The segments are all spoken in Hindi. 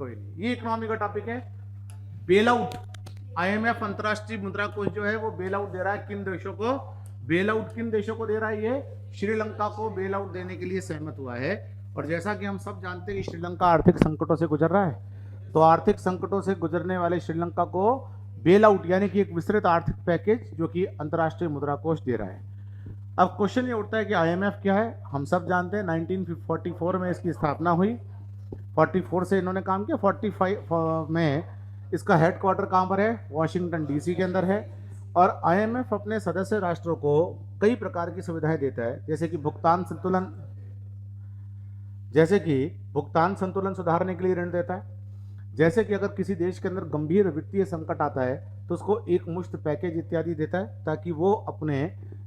कोई नहीं, ये इकोनॉमी का टॉपिक है। बेल आउट, आईएमएफ अंतरराष्ट्रीय मुद्रा कोष जो है वो बेल आउट दे रहा है किन देशों को? बेल आउट किन देशों को दे रहा है? ये श्रीलंका को बेल आउट देने के लिए सहमत हुआ है। और जैसा कि हम सब जानते हैं कि श्रीलंका आर्थिक संकटों से गुजर रहा है, तो आर्थिक संकटों से गुजरने वाले श्रीलंका को बेल आउट यानी कि एक विस्तृत आर्थिक पैकेज जो कि अंतरराष्ट्रीय मुद्रा कोष दे रहा है। अब क्वेश्चन ये उठता है कि आईएमएफ क्या है? हम सब जानते हैं 1944 में इसकी स्थापना हुई, 44 से इन्होंने काम किया, 45 में इसका हेडक्वार्टर कहाँ पर है? वॉशिंगटन डीसी के अंदर है। और आईएमएफ अपने सदस्य राष्ट्रों को कई प्रकार की सुविधाएं देता है, जैसे कि भुगतान संतुलन सुधारने के लिए ऋण देता है। जैसे कि अगर किसी देश के अंदर गंभीर वित्तीय संकट आता है तो उसको एक मुश्त पैकेज इत्यादि देता है, ताकि वो अपने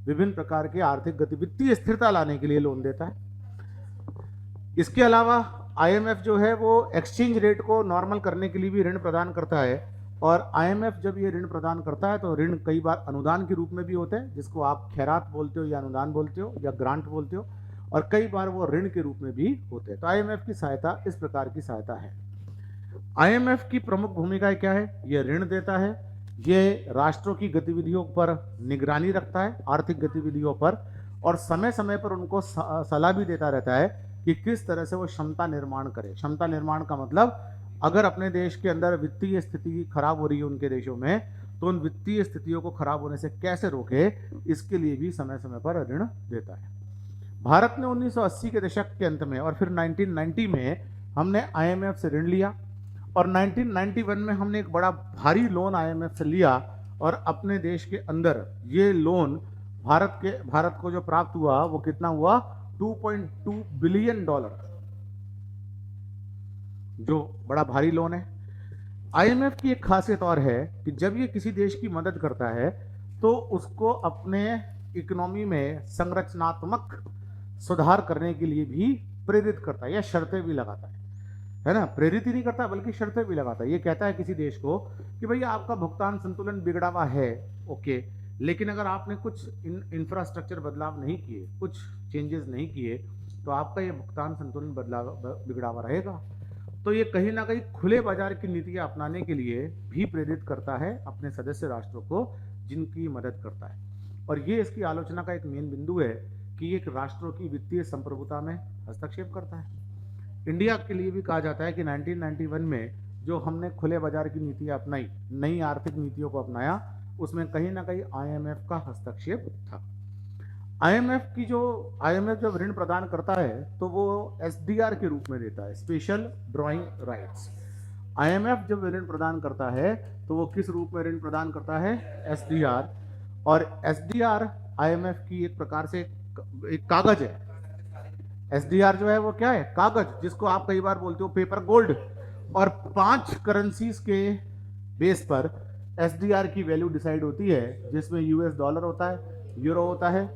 विभिन्न प्रकार के आर्थिक वित्तीय स्थिरता लाने के लिए लोन देता है। इसके अलावा आईएमएफ जो है वो एक्सचेंज रेट को नॉर्मल करने के लिए भी ऋण प्रदान करता है। और आईएमएफ जब ये ऋण प्रदान करता है तो ऋण कई बार अनुदान के रूप में भी होते हैं, जिसको आप खैरात बोलते हो या अनुदान बोलते हो या ग्रांट बोलते हो, और कई बार वो ऋण के रूप में भी होते हैं। तो आईएमएफ की सहायता इस प्रकार की सहायता है। आईएमएफ की प्रमुख भूमिकाएं क्या है? ये ऋण देता है, ये राष्ट्रों की गतिविधियों पर निगरानी रखता है, आर्थिक गतिविधियों पर, और समय समय पर उनको सलाह भी देता रहता है कि किस तरह से वो क्षमता निर्माण करे। क्षमता निर्माण का मतलब, अगर अपने देश के अंदर वित्तीय स्थिति खराब हो रही है उनके देशों में, तो उन वित्तीय स्थितियों को खराब होने से कैसे रोके, इसके लिए भी समय समय पर ऋण देता है। भारत ने 1980 के दशक के अंत में और फिर 1990 में हमने आईएमएफ से ऋण लिया, और 1991 में हमने एक बड़ा भारी लोन आईएमएफ से लिया, और अपने देश के अंदर ये लोन भारत को जो प्राप्त हुआ वो कितना हुआ? $2.2 बिलियन, जो बड़ा भारी लोन है। आईएमएफ की एक खासियत और है कि जब ये किसी देश की मदद करता है तो उसको अपने इकोनॉमी में संरचनात्मक सुधार करने के लिए भी प्रेरित करता है या शर्तें भी लगाता है ना? प्रेरित ही नहीं करता बल्कि शर्तें भी लगाता है। ये कहता है किसी देश को कि भैया आपका भुगतान संतुलन बिगड़ा हुआ है, ओके, लेकिन अगर आपने कुछ इंफ्रास्ट्रक्चर बदलाव नहीं किए, कुछ चेंजेस नहीं किए, तो आपका ये भुगतान संतुलन बिगड़ा हुआ रहेगा। तो ये कहीं ना कहीं खुले बाजार की नीतियां अपनाने के लिए भी प्रेरित करता है अपने सदस्य राष्ट्रों को, जिनकी मदद करता है। और ये इसकी आलोचना का एक मेन बिंदु है कि एक राष्ट्रों की वित्तीय संप्रभुता में हस्तक्षेप करता है। इंडिया के लिए भी कहा जाता है कि 1991 में जो हमने खुले बाजार की नीतियां अपनाई, नई आर्थिक नीतियों को अपनाया, उसमें कहीं ना कहीं आईएमएफ का हस्तक्षेप था। आईएमएफ जब ऋण प्रदान करता है तो वो एसडीआर के रूप में देता है, स्पेशल ड्रॉइंग राइट्स। आईएमएफ जब ऋण प्रदान करता है तो वो किस रूप में ऋण प्रदान करता है? एसडीआर। और एसडीआर आईएमएफ की एक प्रकार से एक कागज है। एसडीआर जो है वो क्या है? कागज, जिसको आप कई बार बोलते हो पेपर गोल्ड। और 5 करेंसीज के बेस पर एसडीआर की वैल्यू डिसाइड होती है, जिसमें यूएस डॉलर होता है, यूरो होता है,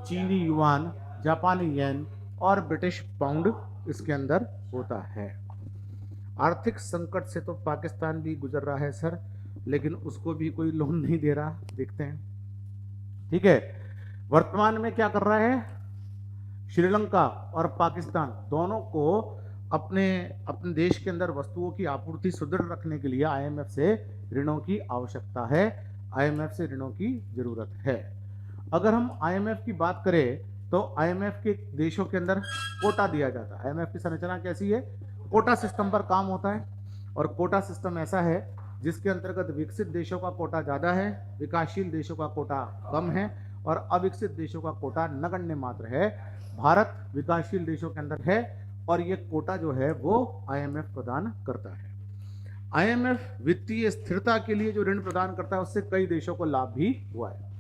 चीनी युआन, जापानी येन और ब्रिटिश पाउंड इसके अंदर होता है। आर्थिक संकट से तो पाकिस्तान भी गुजर रहा है सर, लेकिन उसको भी कोई लोन नहीं दे रहा, देखते हैं। ठीक है, वर्तमान में क्या कर रहा है? श्रीलंका और पाकिस्तान दोनों को अपने देश के अंदर वस्तुओं की आपूर्ति सुदृढ़ रखने के लिए आईएमएफ से ऋणों की आवश्यकता है, आईएमएफ से ऋणों की जरूरत है। अगर हम आईएमएफ की बात करें तो आईएमएफ के देशों के अंदर कोटा दिया जाता है। आईएमएफ की संरचना कैसी है? कोटा सिस्टम पर काम होता है, और कोटा सिस्टम ऐसा है जिसके अंतर्गत विकसित देशों का कोटा ज्यादा है, विकासशील देशों का कोटा कम है, और अविकसित देशों का कोटा नगण्य मात्र है। भारत विकासशील देशों के अंदर है, और ये कोटा जो है वो आईएमएफ प्रदान करता है। आईएमएफ वित्तीय स्थिरता के लिए जो ऋण प्रदान करता है उससे कई देशों को लाभ भी हुआ है।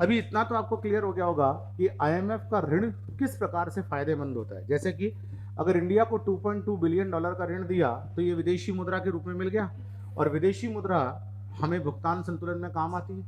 अभी इतना तो आपको क्लियर हो गया होगा कि आईएमएफ का ऋण किस प्रकार से फायदेमंद होता है। जैसे कि अगर इंडिया को $2.2 बिलियन का ऋण दिया तो ये विदेशी मुद्रा के रूप में मिल गया, और विदेशी मुद्रा हमें भुगतान संतुलन में काम आती है,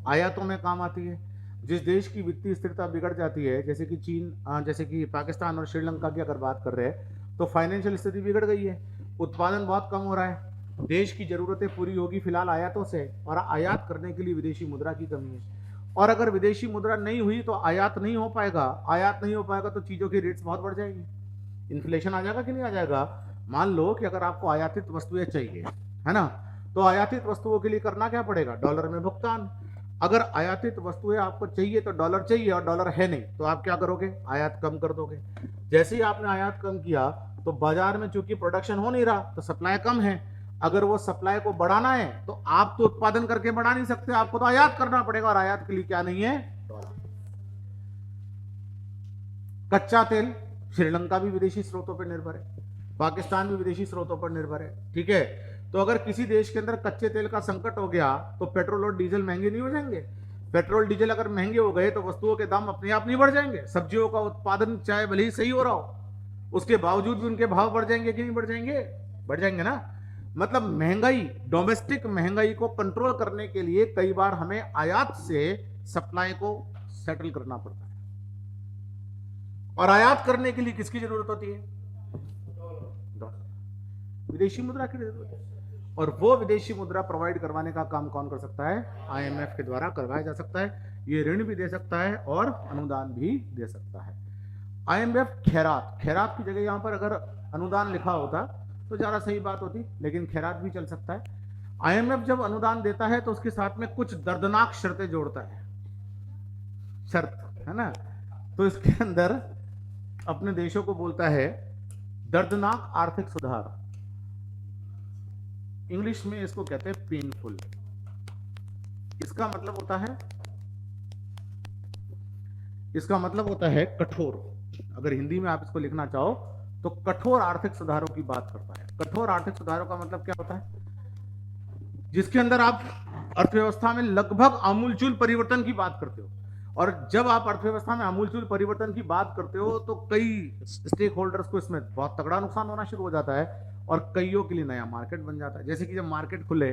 आयातों में काम आती है। जिस देश की वित्तीय स्थिरता बिगड़ जाती है, जैसे कि चीन, जैसे कि पाकिस्तान और श्रीलंका की अगर बात कर रहे हैं, तो फाइनेंशियल स्थिति बिगड़ गई है, उत्पादन बहुत कम हो रहा है, देश की जरूरतें पूरी होगी फिलहाल आयातों से, और आयात करने के लिए विदेशी मुद्रा की कमी है। और अगर विदेशी मुद्रा नहीं हुई तो आयात नहीं हो पाएगा, आयात नहीं हो पाएगा तो चीजों की रेट्स बहुत बढ़ जाएगी, इन्फ्लेशन आ जाएगा कि नहीं आ जाएगा। मान लो कि अगर आपको आयातित वस्तुएं चाहिए, है ना, तो आयातित वस्तुओं के लिए करना क्या पड़ेगा, डॉलर में भुगतान। अगर आयातित वस्तुएं आपको चाहिए तो डॉलर चाहिए और डॉलर है नहीं, तो आप क्या करोगे, आयात कम कर दोगे। जैसे ही आपने आयात कम किया तो बाजार में चूंकि प्रोडक्शन हो नहीं रहा तो सप्लाई कम है। अगर वो सप्लाई को बढ़ाना है तो आप तो उत्पादन करके बढ़ा नहीं सकते, आपको तो आयात करना पड़ेगा, और आयात के लिए क्या नहीं है, डॉलर। कच्चा तेल, श्रीलंका भी विदेशी स्रोतों पर निर्भर है, पाकिस्तान भी विदेशी स्रोतों पर निर्भर है, ठीक है। तो अगर किसी देश के अंदर कच्चे तेल का संकट हो गया तो पेट्रोल और डीजल महंगे नहीं हो जाएंगे। पेट्रोल डीजल अगर महंगे हो गए तो वस्तुओं के दाम अपने आप नहीं बढ़ जाएंगे। सब्जियों का उत्पादन चाहे भले ही सही हो रहा हो, उसके बावजूद भी उनके भाव बढ़ जाएंगे कि नहीं बढ़ जाएंगे, बढ़ जाएंगे ना। मतलब महंगाई, डोमेस्टिक महंगाई को कंट्रोल करने के लिए कई बार हमें आयात से सप्लाई को सेटल करना पड़ता है। और आयात करने के लिए किसकी जरूरत होती है, विदेशी मुद्रा की जरूरत है। और वो विदेशी मुद्रा प्रोवाइड करवाने का काम कौन कर सकता है, आईएमएफ के द्वारा करवाया जा सकता है। ये ऋण भी दे सकता है और अनुदान भी दे सकता है। आईएमएफ खैरात, खैरात की जगह यहां पर अगर अनुदान लिखा होता तो ज्यादा सही बात होती, लेकिन खैरात भी चल सकता है। आईएमएफ जब अनुदान देता है तो उसके साथ में कुछ दर्दनाक शर्तें जोड़ता है, शर्त है ना। तो इसके अंदर अपने देशों को बोलता है दर्दनाक आर्थिक सुधार, इंग्लिश में इसको कहते हैं पेनफुल। इसका मतलब होता है कठोर। अगर हिंदी में आप इसको लिखना चाहो तो कठोर आर्थिक सुधारों की बात करता है। कठोर आर्थिक सुधारों का मतलब क्या होता है, जिसके अंदर आप अर्थव्यवस्था में लगभग आमूलचूल परिवर्तन की बात करते हो। और जब आप अर्थव्यवस्था में आमूलचूल परिवर्तन की बात करते हो तो कई स्टेक होल्डर्स को इसमें बहुत तगड़ा नुकसान होना शुरू हो जाता है और कईयों के लिए नया मार्केट बन जाता है। जैसे कि जब मार्केट खुले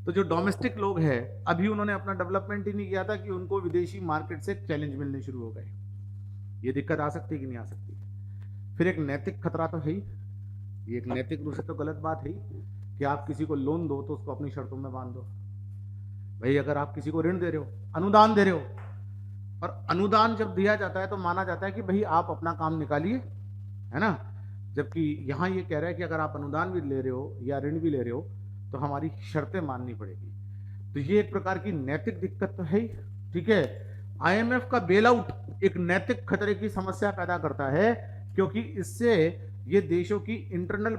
तो जो डोमेस्टिक लोग हैं अभी उन्होंने अपना डेवलपमेंट ही नहीं किया था कि उनको विदेशी मार्केट से चैलेंज मिलने शुरू हो गए। ये दिक्कत आ सकती है कि नहीं आ सकती। फिर एक नैतिक खतरा तो है ही, ये एक नैतिक रूप से तो गलत बात है कि आप किसी को लोन दो तो उसको अपनी शर्तों में बांध दो। भाई अगर आप किसी को ऋण दे रहे हो, अनुदान दे रहे हो, और अनुदान जब दिया जाता है तो माना जाता है कि भाई आप अपना काम निकालिए, है ना। जबकि यहां ये कह रहा है कि अगर आप अनुदान भी ले रहे हो या ऋण भी ले रहे हो तो हमारी शर्तें माननी पड़ेगी। तो ये एक प्रकार की नैतिक दिक्कत तो है ही, ठीक है। आईएमएफ का बेल आउट एक नैतिक खतरे की समस्या पैदा करता है, क्योंकि इससे ये देशों की इंटरनल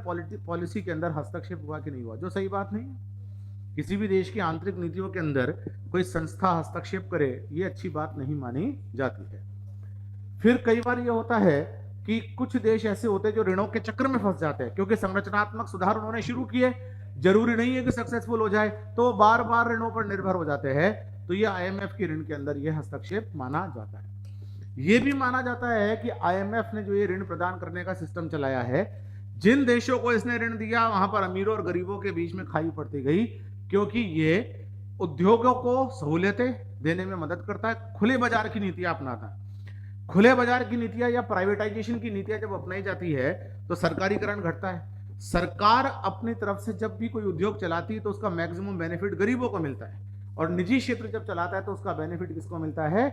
पॉलिसी के अंदर हस्तक्षेप हुआ कि नहीं हुआ, जो सही बात नहीं है। किसी भी देश की आंतरिक नीतियों के अंदर कोई संस्था हस्तक्षेप करे ये अच्छी बात नहीं मानी जाती है। फिर कई बार ये होता है कि कुछ देश ऐसे होते हैं जो ऋणों के चक्र में फंस जाते हैं, क्योंकि संरचनात्मक सुधार उन्होंने शुरू किए, जरूरी नहीं है कि सक्सेसफुल हो जाए, तो बार बार ऋणों पर निर्भर हो जाते हैं। तो ये आईएमएफ की ऋण के अंदर ये हस्तक्षेप माना जाता है। ये भी माना जाता है कि आईएमएफ ने जो ये ऋण प्रदान करने का सिस्टम चलाया है, जिन देशों को इसने ऋण दिया वहां पर अमीरों और गरीबों के बीच में खाई पड़ती गई, क्योंकि ये उद्योगों को सहूलियतें देने में मदद करता है, खुले बाजार की नीतियां अपनाता है। खुले बाजार की नीतियां या प्राइवेटाइजेशन की नीतियां जब अपनाई जाती है तो सरकारीकरण घटता है। सरकार अपनी तरफ से जब भी कोई उद्योग चलाती है तो उसका मैक्सिमम बेनिफिट गरीबों को मिलता है, और निजी क्षेत्र जब चलाता है तो उसका बेनिफिट किसको मिलता है,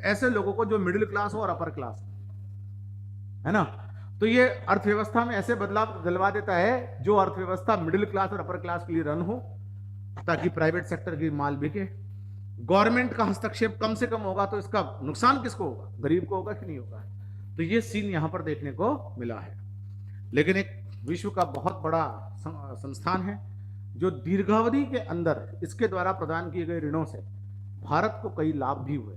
ऐसे लोगों को जो मिडिल क्लास हो और अपर क्लास, है ना। तो ये अर्थव्यवस्था में ऐसे बदलाव दिलवा देता है जो अर्थव्यवस्था मिडिल क्लास और अपर क्लास के लिए रन हो, ताकि प्राइवेट सेक्टर की माल बिके। गवर्नमेंट का हस्तक्षेप कम से कम होगा तो इसका नुकसान किसको होगा, गरीब को होगा कि नहीं होगा। तो ये सीन यहां पर देखने को मिला है। लेकिन एक विश्व का बहुत बड़ा संस्थान है जो दीर्घावधि के अंदर इसके द्वारा प्रदान किए गए ऋणों से भारत को कई लाभ भी हुए।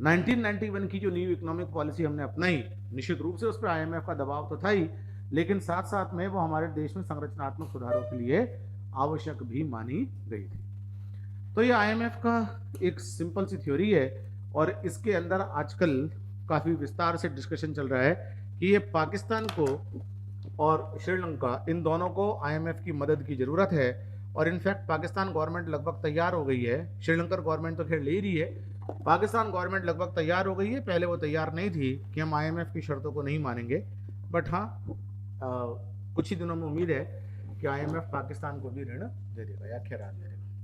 1991 की जो न्यू इकोनॉमिक पॉलिसी हमने अपनाई, निश्चित रूप से उस पर आईएमएफ का दबाव तो था ही, लेकिन साथ साथ में वो हमारे देश में संरचनात्मक सुधारों के लिए आवश्यक भी मानी गई थी। तो ये आईएमएफ का एक सिंपल सी थ्योरी है, और इसके अंदर आजकल काफी विस्तार से डिस्कशन चल रहा है कि ये पाकिस्तान को और श्रीलंका, इन दोनों को आईएमएफ की मदद की जरूरत है। और इनफैक्ट पाकिस्तान गवर्नमेंट लगभग तैयार हो गई है, श्रीलंकर गवर्नमेंट तो खैर ले ही रही है, पाकिस्तान गवर्नमेंट लगभग तैयार हो गई है। पहले वो तैयार नहीं थी कि हम आईएमएफ की शर्तों को नहीं मानेंगे, बट हाँ कुछ ही दिनों में उम्मीद है कि आईएमएफ पाकिस्तान को भी ऋण दे देगा या खैरात दे देगा।